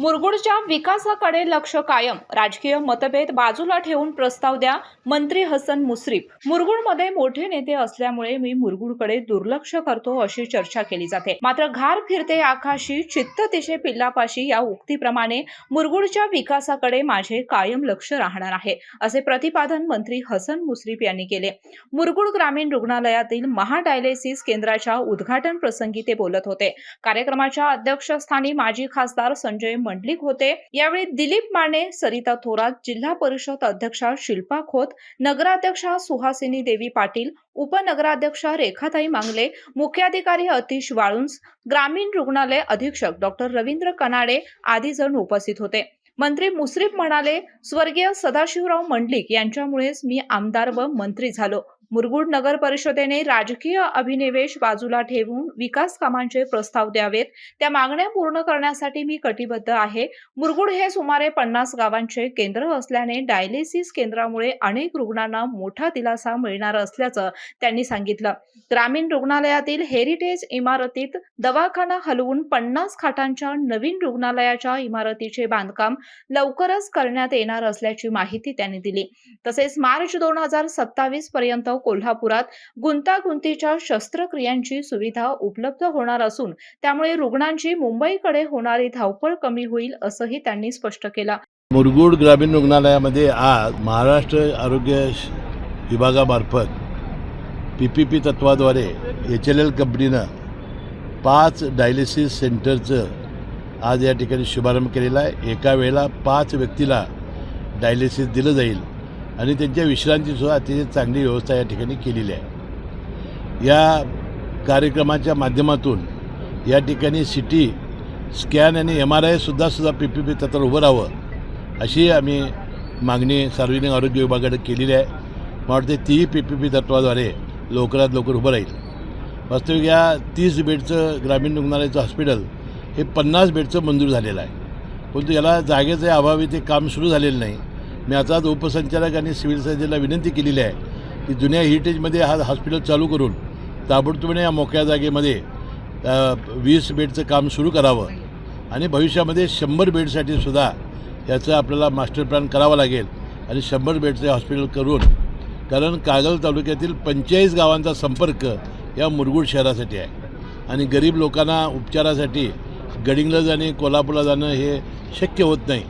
मुरगुडच्या विकासाकडे लक्ष कायम, राजकीय मतभेद बाजूला ठेवून प्रस्ताव द्या, मंत्री हसन मुश्रीफ. मुरगुडमध्ये मोठे नेते असल्यामुळे मी मुरगुडकडे दुर्लक्ष करतो अशी चर्चा केली जाते. मात्र घार फिरते आकाशी चित्त तिशे पिल्लापाशी या उक्तीप्रमाणे मुरगुडच्या विकासाकडे माझे कायम लक्ष राहणार आहे, असे प्रतिपादन मंत्री हसन मुश्रीफ यांनी केले. मुरगुड ग्रामीण रुग्णालयातील महाडायलिसिस केंद्राच्या उद्घाटन प्रसंगी ते बोलत होते. कार्यक्रमाच्या अध्यक्षस्थानी माजी खासदार संजय मंडलिक होते. यावेळी दिलीप माने, सरिता थोरात, जिल्हा परिषद अध्यक्षा शिल्पा खोत, नगराध्यक्षा सुहासिनी देवी पाटील, उपनगराध्यक्षा रेखाताई मांगले, मुख्याधिकारी अतिश वाळुंज, ग्रामीण रुग्णालय अधीक्षक डॉक्टर रवींद्र कनाडे आदी जण उपस्थित होते. मंत्री मुश्रीफ म्हणाले, स्वर्गीय सदाशिवराव मंडलिक यांच्यामुळेच मी आमदार व मंत्री झालो. मुरगुड नगर परिषदेने राजकीय अभिनिवेश बाजूला ठेवून विकास कामांचे प्रस्ताव द्यावेत. त्या मागण्या पूर्ण करण्यासाठी मी कटिबद्ध आहे. मुरगुड हे सुमारे 50 गावांचे केंद्र असल्याने डायलिसिस केंद्रामुळे अनेक रुग्णांना मोठा दिलासा मिळणार असल्याचं त्यांनी सांगितलं. ग्रामीण रुग्णालयातील हेरिटेज इमारतीत दवाखाना हलवून 50 खाटांच्या नवीन रुग्णालयाच्या इमारतीचे बांधकाम लवकरच करण्यात येणार असल्याची माहिती त्यांनी दिली. तसेच मार्च 2027 पर्यंत कोल्हापुरात गुंतागुंतीच्या शस्त्रक्रियांची सुविधा उपलब्ध होणार असून त्यामुळे रुग्णांची मुंबईकडे होणारी धावपळ कमी होईल असंही त्यांनी स्पष्ट केलं. मुरगुड ग्रामीण रुग्णालयामध्ये आज महाराष्ट्र आरोग्य विभागामार्फत PPP तत्वाद्वारे HLL कंपनीनं 5 डायलिसिस सेंटरचं आज या ठिकाणी शुभारंभ केलेला आहे. एका वेळेला 5 व्यक्तीला डायलिसिस दिलं जाईल आणि त्यांच्या विश्रांतीची सुद्धा अतिशय चांगली व्यवस्था या ठिकाणी केलेली आहे. या कार्यक्रमाच्या माध्यमातून या ठिकाणी CT स्कॅन आणि MRI सुद्धा PPP तत्वावर उभं राहावं अशी आम्ही मागणी सार्वजनिक आरोग्य विभागाकडे केलेली आहे. मला वाटते तीही PPP तत्वाद्वारे लवकरात लवकर उभं राहील. वास्तविक या 30 बेडचं ग्रामीण रुग्णालयाचं हॉस्पिटल हे 50 बेडचं मंजूर झालेलं आहे, परंतु याला जागेच्या अभावी ते काम सुरू झालेलं नाही. मी आता उपसंचालक आणि सिव्हिल सर्जनला विनंती केलेली आहे की जुन्या हेरिटेजमध्ये हा हॉस्पिटल चालू करून ताबडतोबने या मोकळ्या जागेमध्ये 20 बेडचं काम सुरू करावं आणि भविष्यामध्ये 100 बेडसाठी सुद्धा याचं आपल्याला मास्टर प्लॅन करावा लागेल आणि 100 बेडचं हॉस्पिटल करून, कारण कागल तालुक्यातील 45 गावांचा संपर्क या मुरगुड शहरासाठी आहे आणि गरीब लोकांना उपचारासाठी गडिंग्लज आणि कोल्हापूरला जाणं हे शक्य होत नाही.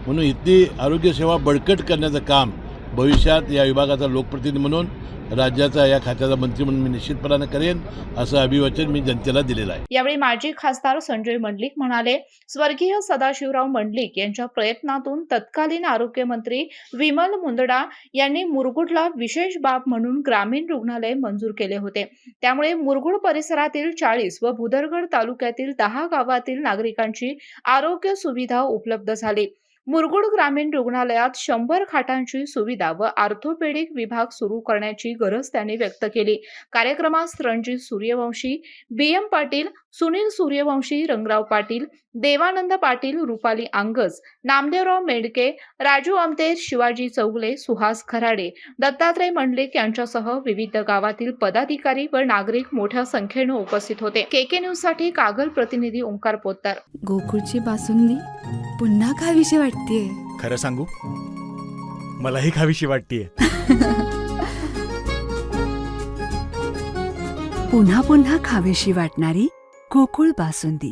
म्हणून इथली आरोग्यसेवा बळकट करण्याचं काम भविष्यात या विभागाचा लोकप्रतिनिधी म्हणून, राज्याचा या खात्याचा मंत्री म्हणून मी निश्चितपणाने करेन असं अभिवचन मी जनतेला दिलेलं आहे. यावेळी माजी खासदार संजय मंडलिक म्हणाले, स्वर्गीय सदाशिवराव मंडलिक यांच्या प्रयत्नातून तत्कालीन आरोग्यमंत्री विमल मुंदडा यांनी मुरगुडला विशेष बाब म्हणून ग्रामीण रुग्णालय मंजूर केले होते. त्यामुळे मुरगुड परिसरातील 40 व भुदरगड तालुक्यातील 10 गावातील नागरिकांची आरोग्य सुविधा उपलब्ध झाली. मुरगुड ग्रामीण रुग्णालयात 100 खाटांची सुविधा व ऑर्थोपेडिक विभाग सुरू करण्याची गरज त्यांनी व्यक्त केली. कार्यक्रमात रणजित सूर्यवंशी, BM पाटील, सुनील सूर्यवंशी, रंगराव पाटील, देवानंद पाटील, रुपाली आंगस, नामदेवराव मेडके, राजू आमते, शिवाजी चौगले, सुहास खराडे, दत्तात्रय मंडलिक यांच्यासह विविध गावातील पदाधिकारी व नागरिक मोठ्या संख्येने उपस्थित होते. KK न्यूज साठी कागल प्रतिनिधी ओंकार पोतदार. गोकुळची बासुंदी पुन्हा खावीशी वाटतेय. खरं सांगू, मलाही खावीशी वाटतेय. पुन्हा पुन्हा खावीशी वाटणारी गोकुळ बासुंदी.